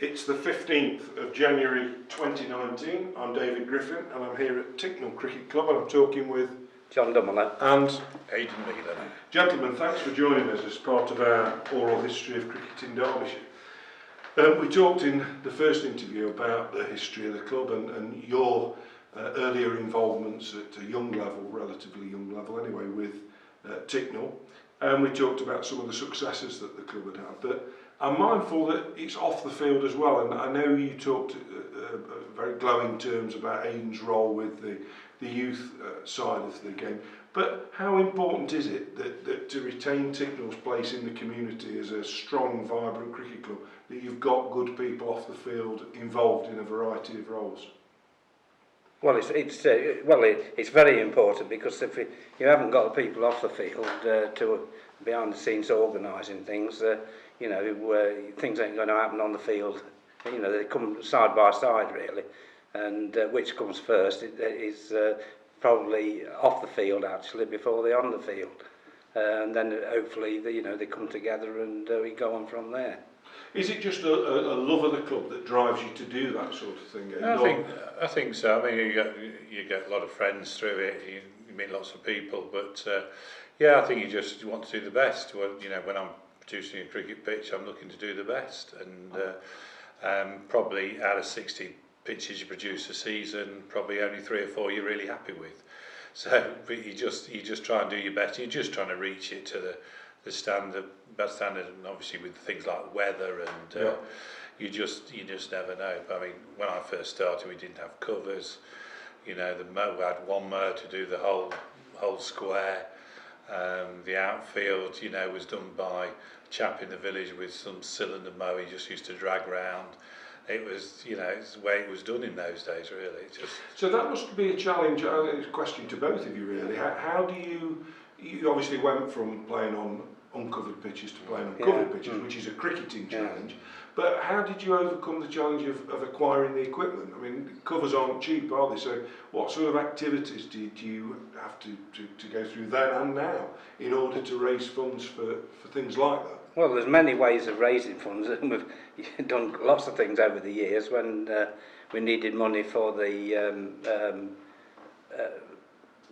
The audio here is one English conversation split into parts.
It's the 15th of January 2019. I'm David Griffin and I'm here at Ticknall Cricket Club and I'm talking with John Dumelow and Aiden Melen. Gentlemen, thanks for joining us as part of our oral history of cricket in Derbyshire. We talked in the first interview about the history of the club and your earlier involvements at a young level, relatively young level anyway, with Ticknall. And we talked about some of the successes that the club had had. But I'm mindful that it's off the field as well, and I know you talked very glowing terms about Aiden's role with the youth side of the game. But how important is it that to retain Ticknall's place in the community as a strong, vibrant cricket club, that you've got good people off the field involved in a variety of roles? Well, it's very important, because if you haven't got the people off the field to behind the scenes organising things, things ain't going to happen on the field. They come side by side really, and which comes first is probably off the field actually before they're on the field, and then hopefully they come together and we go on from there. Is it just a love of the club that drives you to do that sort of thing? I think so. I mean, you get a lot of friends through it. You meet lots of people, but I think you just want to do the best. Well, when I'm producing a cricket pitch, I'm looking to do the best, and probably out of 60 pitches you produce a season, probably only 3 or 4 you're really happy with. So you just try and do your best. You're just trying to reach it to the standard, best standard, and obviously with things like weather and you just never know. I mean, when I first started, we didn't have covers. We had one mower to do the whole square. The outfield, was done by a chap in the village with some cylinder mower he just used to drag round. It was, it's the way it was done in those days, really. So that must be a challenge, a question to both of you, really. How do you obviously went from playing on uncovered pitches to playing on covered pitches, which is a cricketing challenge, but how did you overcome the challenge of acquiring the equipment? I mean, covers aren't cheap, are they? So what sort of activities did you have to go through then and now in order to raise funds for things like that? Well, there's many ways of raising funds, and we've done lots of things over the years. When we needed money for the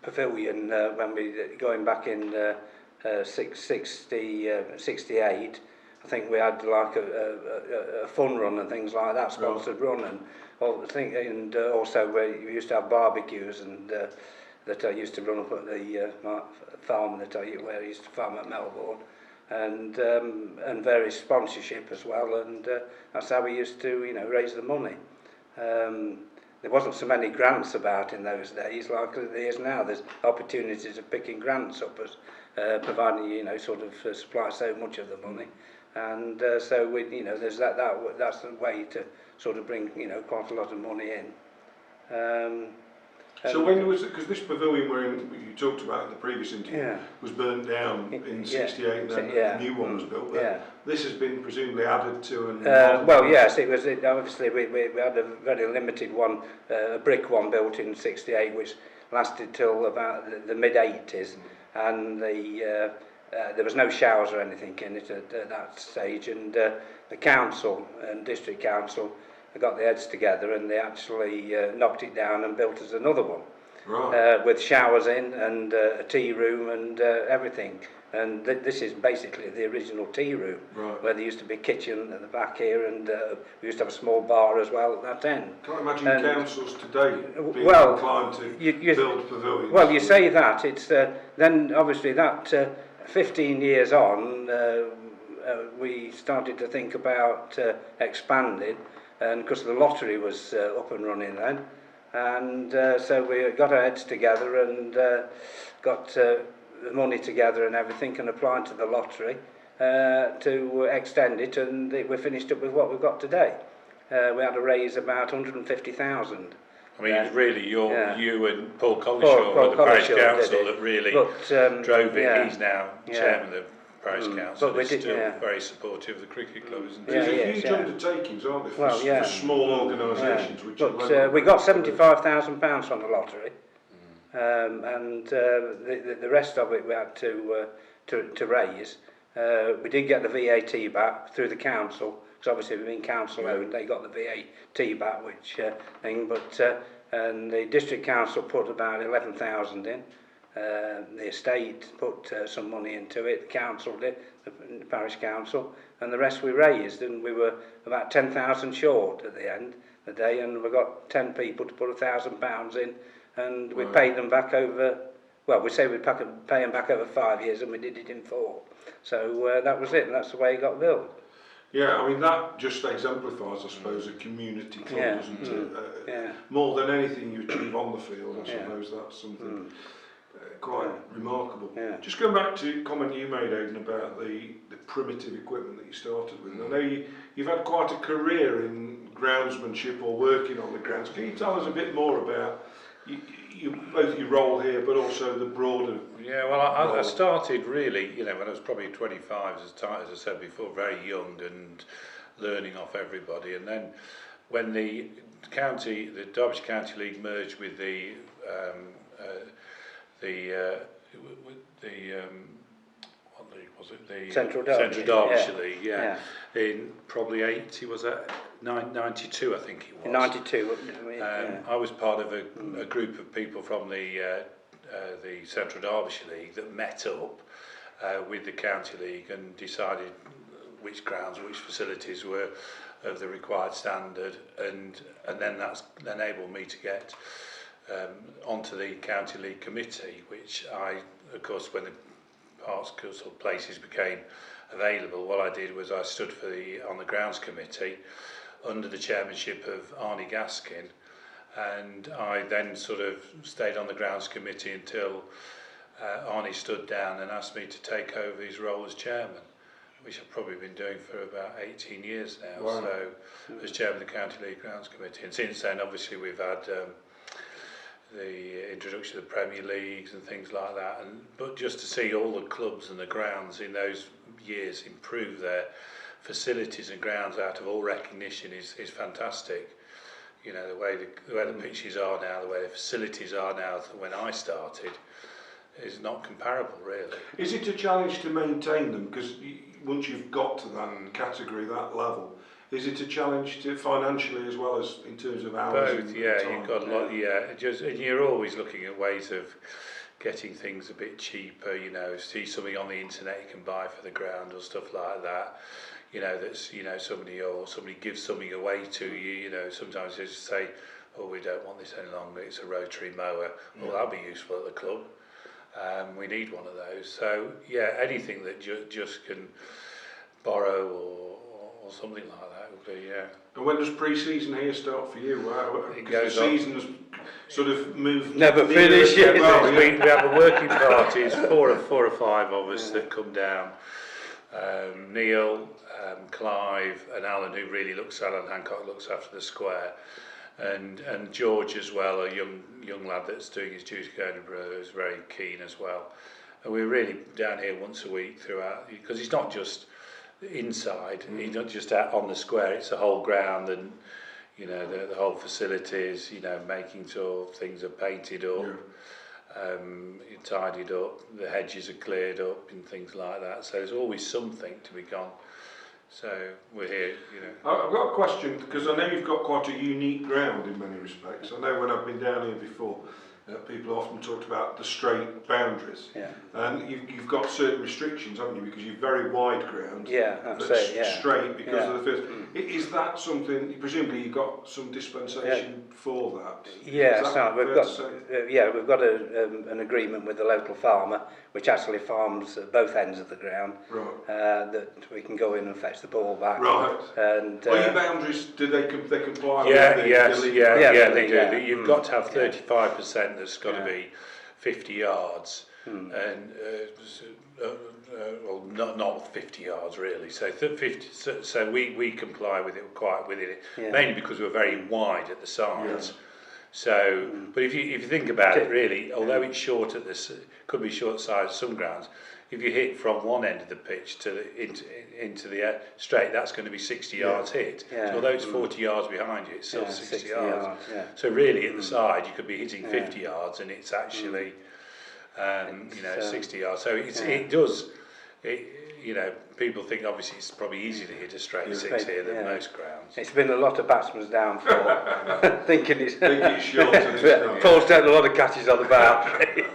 pavilion, when we going back in 68, I think we had like a fun run and things like that, sponsored run, and also we used to have barbecues and that I used to run up at the farm that where I used to farm at Melbourne. And various sponsorship as well, and that's how we used to raise the money. There wasn't so many grants about in those days like there is now. There's opportunities of picking grants up as providing sort of supply so much of the money, and so we there's that's the way to sort of bring quite a lot of money in. So when was it, because this pavilion you talked about in the previous interview was burnt down in 68 and then a new one was built there. This has been presumably added to and... well, yes, it was. Obviously we had a very limited one, a brick one built in 68 which lasted till about the mid-80s, and there was no showers or anything in it at that stage, and the council and district council got their heads together and they actually knocked it down and built us another one, with showers in and a tea room and everything. And this is basically the original tea room, where there used to be a kitchen at the back here, and we used to have a small bar as well at that end. Can't imagine councils today being inclined to build pavilions. Well, you say that, it's then obviously that 15 years on, we started to think about expanding. And because the lottery was up and running then, and so we got our heads together and got the money together and everything, and applied to the lottery to extend it, and we finished up with what we've got today. We had to raise about 150,000. I mean, it was really you and Paul Collishaw of the parish council that really drove it. He's now chairman of the parish council. But we're still very supportive of the cricket club, isn't he? There's huge undertakings, aren't there, for small organisations. But we got £75,000 from the lottery, and the rest of it we had to raise. We did get the VAT back through the council, because obviously being council owned, they got the VAT back, which thing, but and the district council put about 11,000 in. The estate put some money into it, the council did, the parish council, and the rest we raised, and we were about 10,000 short at the end of the day, and we got 10 people to put £1,000 in, and we paid them back over, well, we say we'd pay them back over 5 years, and we did it in 4. So that was it, and that's the way it got built. Yeah, I mean, that just exemplifies, I suppose, a community club, doesn't it? More than anything you achieve on the field, I suppose that's something quite remarkable. Just going back to a comment you made, Aiden, about the primitive equipment that you started with. I know you've had quite a career in groundsmanship or working on the grounds. Can you tell us a bit more about both your role here, but also the broader? Yeah, well, I started really, when I was probably 25, as I said before, very young and learning off everybody. And then when the Derbyshire County League merged with the Central Derbyshire League, in probably 80, was that 92, I think it was. 92. I was part of a group of people from the Central Derbyshire League that met up with the County League and decided which grounds, which facilities were of the required standard, and then that's enabled me to get onto the County League committee, which I, of course, when the parks or places became available, what I did was I stood on the grounds committee under the chairmanship of Arnie Gaskin, and I then sort of stayed on the grounds committee until Arnie stood down and asked me to take over his role as chairman, which I've probably been doing for about 18 years now. Wow. So as chairman of the County League Grounds Committee, and since then obviously we've had the introduction of the Premier Leagues and things like that, but just to see all the clubs and the grounds in those years improve their facilities and grounds out of all recognition is fantastic. The way the pitches are now, the way the facilities are now when I started is not comparable, really. Is it a challenge to maintain them? Because once you've got to that category, that level, is it a challenge to financially as well as in terms of hours? Both, you've got a lot, and you're always looking at ways of getting things a bit cheaper, see something on the internet you can buy for the ground or stuff like that, that's, somebody gives something away to you, sometimes they just say, oh, we don't want this any longer, it's a rotary mower, well, that'll be useful at the club, we need one of those. So, anything that just can borrow or something like that would be, And when does pre-season here start for you? It Because goes the season's sort of moved. Never finished yet. Well, we have a working party, it's four or five of us that come down. Neil, Clive and Alan, who really Alan Hancock looks after the square, and George as well, a young lad that's doing his duty going to is very keen as well. And we're really down here once a week throughout, because it's not just inside, he's not just out on the square, it's the whole ground and the whole facilities, making sure things are painted up, tidied up, the hedges are cleared up and things like that, so there's always something to be gone. So we're here, I've got a question, because I know you've got quite a unique ground in many respects. I know when I've been down here before, people often talked about the straight boundaries, and you've got certain restrictions, haven't you? Because you've very wide ground, that's straight because of the first. Is that something? Presumably, you've got some dispensation for that. We've got an agreement with the local farmer, which actually farms both ends of the ground. Right. That we can go in and fetch the ball back. Right. And your boundaries, do they comply? They do. You've got to have 35%. That's got to be 50 yards, and not 50 yards really. So 50. So we comply with it quite within it, mainly because we're very wide at the sides. Yeah. So, but if you think about it, really, although it's short at this, could be short size some grounds. If you hit from one end of the pitch to into the straight, that's going to be 60 yards hit. Yeah. So although it's 40 yards behind you, it's still 60 yards. So really, at the side, you could be hitting 50 yards, and it's actually 60 yards. So it does. you know, people think obviously it's probably easier to hit a straight six here than most grounds. It's been a lot of batsmen's downfall, thinking it's short. Paul's taken a lot of catches on the boundary.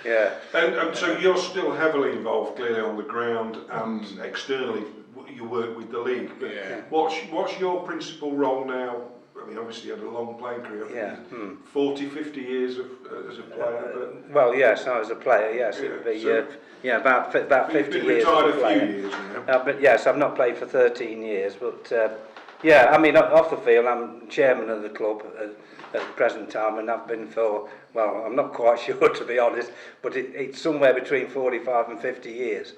Yeah. And so you're still heavily involved, clearly, on the ground and externally. You work with the league. But what's your principal role now? I mean, obviously you had a long playing career. Yeah. 40, 50 years as a player. Well, yes, I was a player. Yes, it'd be about 50 years. Retired a few years now. But yes, I've not played for 13 years. But yeah, I mean, off the field, I'm chairman of the club at the present time, and I've been for, well, I'm not quite sure to be honest, but it's somewhere between 45 and 50 years.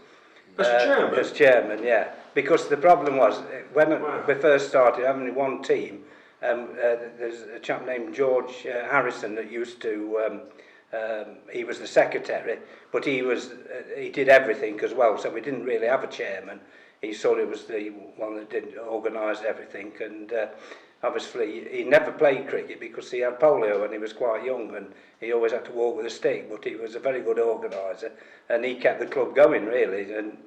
As chairman? As chairman, yeah. Because the problem was, when we first started having one team, there's a chap named George Harrison that used to, he was the secretary, but he did everything as well, so we didn't really have a chairman. He sort of was the one that did organise everything, and obviously he never played cricket because he had polio when he was quite young, and he always had to walk with a stick, but he was a very good organiser, and he kept the club going really, and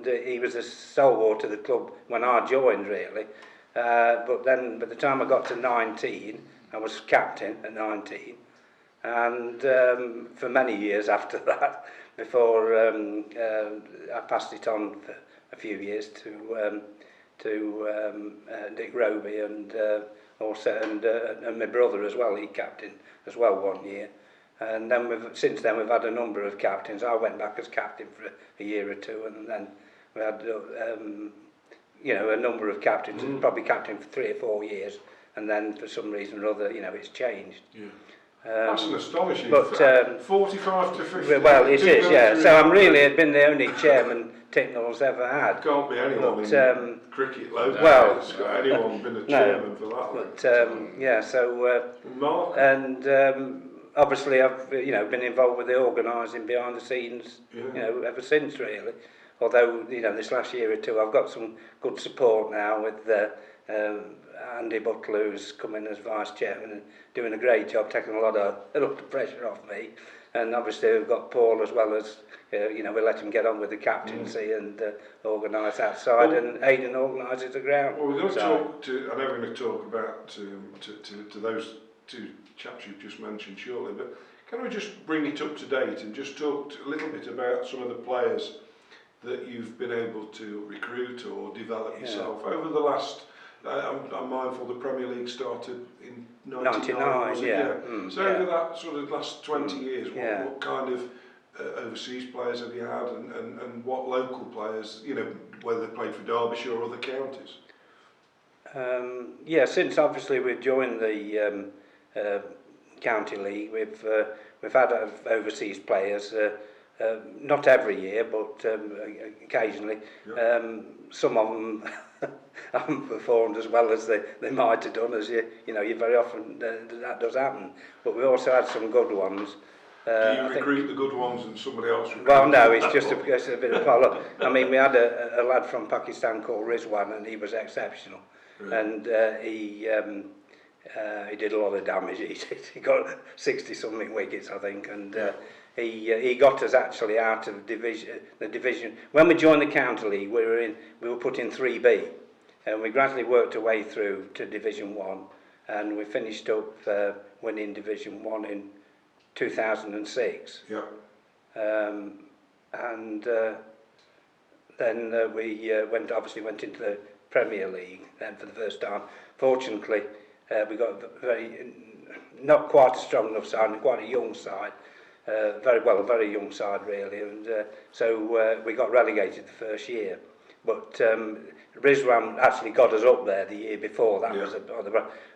he was a stalwart of the club when I joined really. But then by the time I got to 19, I was captain at 19, and for many years after that, before I passed it on for a few years to Dick Roby and my brother as well. He captained as well one year, and then since then we've had a number of captains. I went back as captain for a year or two, and then we had a number of captains. Probably captain for 3 or 4 years, and then for some reason or other, it's changed. Yeah. That's an astonishing but, fact. 45 to 50. Well, it is, yeah. So I'm really been the only chairman Ticknall's ever had. Can't be anyone in cricket loads. Well, has got anyone been a chairman for that. But yeah, so Mark? and obviously I've been involved with the organising behind the scenes, ever since really. Although this last year or two I've got some good support now with Andy Butler, who's come in as vice chairman and doing a great job, taking a lot of the pressure off me. And obviously we've got Paul as well as, we let him get on with the captaincy and organise that side, and Aiden organises the ground. Well, we're going to talk I know we're going to talk about to those two chaps you've just mentioned shortly, but can we just bring it up to date and just talk a little bit about some of the players that you've been able to recruit or develop yourself over the last... I'm mindful the Premier League started in 99, yeah. So over that sort of last 20 years, what kind of overseas players have you had, and what local players, whether they played for Derbyshire or other counties? Since obviously we've joined the county league, we've had overseas players. Not every year, but occasionally. Some of them haven't performed as well as they might have done, as you very often that does happen. But we also had some good ones. Do you recruit the good ones and somebody else recruits? Well, no, it's just a bit of follow. I mean, we had a lad from Pakistan called Rizwan, and he was exceptional. Right. And he did a lot of damage. He got 60-something wickets, I think, and he got us actually out of the division. When we joined the county league, we were put in 3B, and we gradually worked our way through to Division 1, and we finished up winning Division 1 in 2006. Yeah. And then we went into the Premier League then for the first time. Fortunately, we got not quite a strong enough side, and quite a young side. A very young side really, and so we got relegated the first year. But Rizwan actually got us up there the year before. That was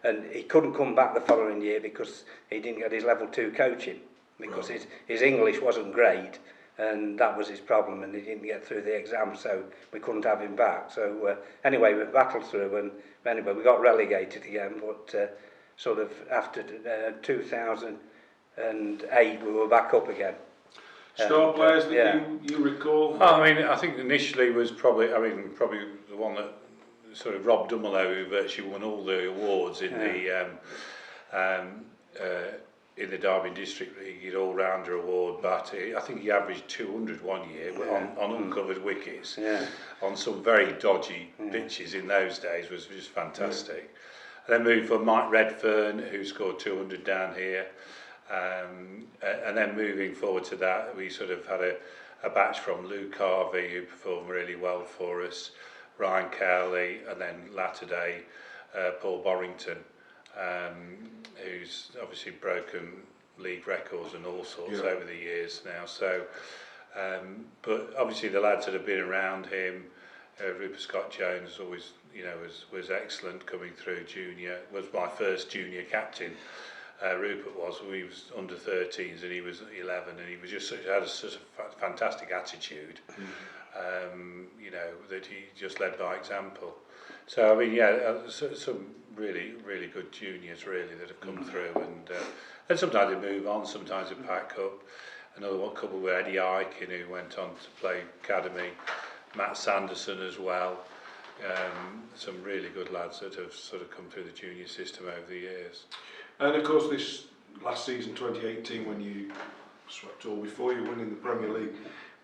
and he couldn't come back the following year because he didn't get his level 2 coaching, because his English wasn't great, and that was his problem, and he didn't get through the exam, so we couldn't have him back. So anyway, we battled through, and anyway we got relegated again. But sort of after 2008 we were back up again. Star players that you recall? I mean, I think initially was probably the one that sort of Rob Dumelow, who virtually won all the awards in the in the Derby District League, he'd all-rounder award, but I think he averaged 200 one year on uncovered wickets, on some very dodgy pitches in those days, was just fantastic. And then moved for Mike Redfern, who scored 200 down here, and then moving forward to that, we sort of had a batch from Luke Harvey, who performed really well for us, Ryan Cowley, and then latter day Paul Borrington, who's obviously broken league records and all sorts over the years now. So, but obviously the lads that have been around him, Rupert Scott-Jones always, was excellent coming through junior. Was my first junior captain. Rupert was. We was under 13s and he was 11, and he was just had such a fantastic attitude. That he just led by example. So I mean, some really good juniors really that have come through, and sometimes they move on, sometimes they pack up. Another one couple with Eddie Aiken, who went on to play academy, Matt Sanderson as well. Some really good lads that have sort of come through the junior system over the years. And of course, this last season, 2018, when you swept all before you winning the Premier League,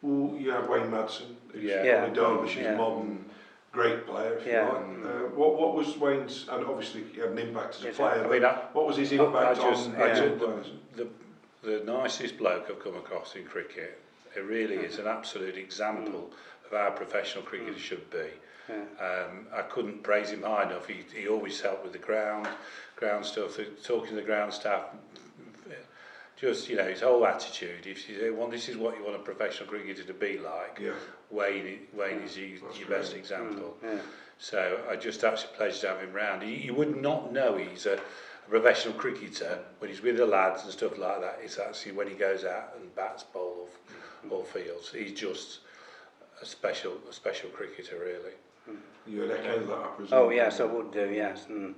you had Wayne Madsen, who's probably Derbyshire's modern great player, if you like. What was Wayne's, and obviously he had an impact as a player, what was his impact on players? The nicest bloke I've come across in cricket. It really is an absolute example of how professional cricketers should be. I couldn't praise him high enough. He always helped with the ground stuff, talking to the ground staff. Just, his whole attitude. If you say, this is what you want a professional cricketer to be like, Wayne is your best example. So I just absolutely pleasure to have him round. You would not know he's a professional cricketer when he's with the lads and stuff like that. It's actually when he goes out and bats, bowl or fields. He's just a special cricketer, really. You would echo that, I presume. Oh yes, I would do. Yes, And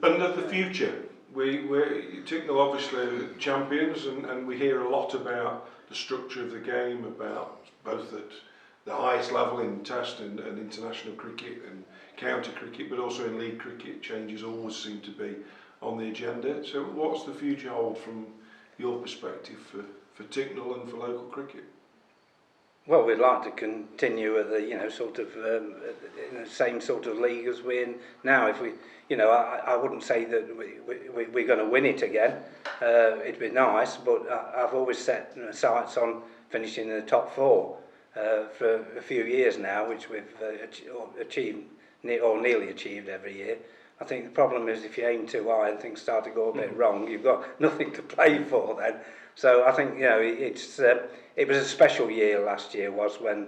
the future. We're Ticknall obviously champions, and we hear a lot about the structure of the game, about both at the highest level in Test and international cricket and county cricket, but also in league cricket. Changes always seem to be on the agenda. So what's the future hold from your perspective for Ticknall and for local cricket? Well, we'd like to continue with the, in the same sort of league as we're in now. If we, I wouldn't say that we're going to win it again. It'd be nice, but I've always set sights on finishing in the top four for a few years now, which we've achieved or nearly achieved every year. I think the problem is if you aim too high and things start to go a bit wrong, you've got nothing to play for then. So I think it was a special year last year, was when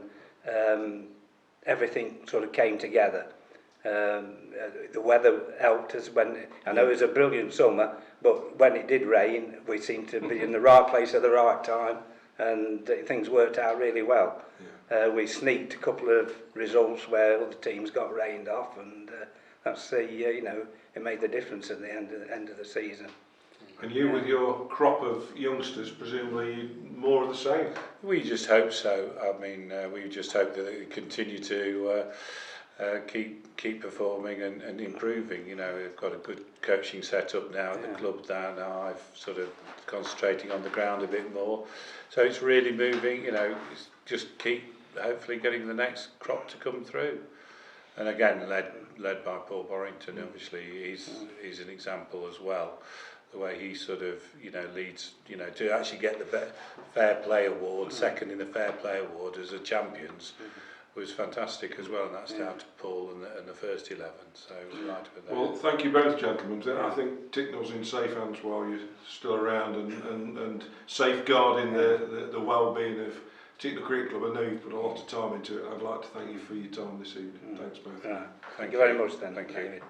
everything sort of came together. The weather helped us I know it was a brilliant summer, but when it did rain, we seemed to be in the right place at the right time, and things worked out really well. We sneaked a couple of results where other teams got rained off, and that's it made the difference at the end of the season. And you, with your crop of youngsters, presumably more of the same? We just hope so. I mean, we just hope that they continue to keep performing and improving. We've got a good coaching setup now at the club down now. I've sort of concentrating on the ground a bit more. So it's really moving, it's just keep hopefully getting the next crop to come through. And again, led by Paul Borrington, obviously, he's an example as well. The way he sort of, leads, to actually get the Fair Play Award, second in the Fair Play Award as a champions, was fantastic as well, and that's down to Paul and the first 11, so right with that. Well, thank you both, gentlemen. I think Ticknall's in safe hands while you're still around and safeguarding the well-being of Ticknall Cricket Club. I know you've put a lot of time into it. I'd like to thank you for your time this evening. Thanks both. Thank you very much then. Thank you.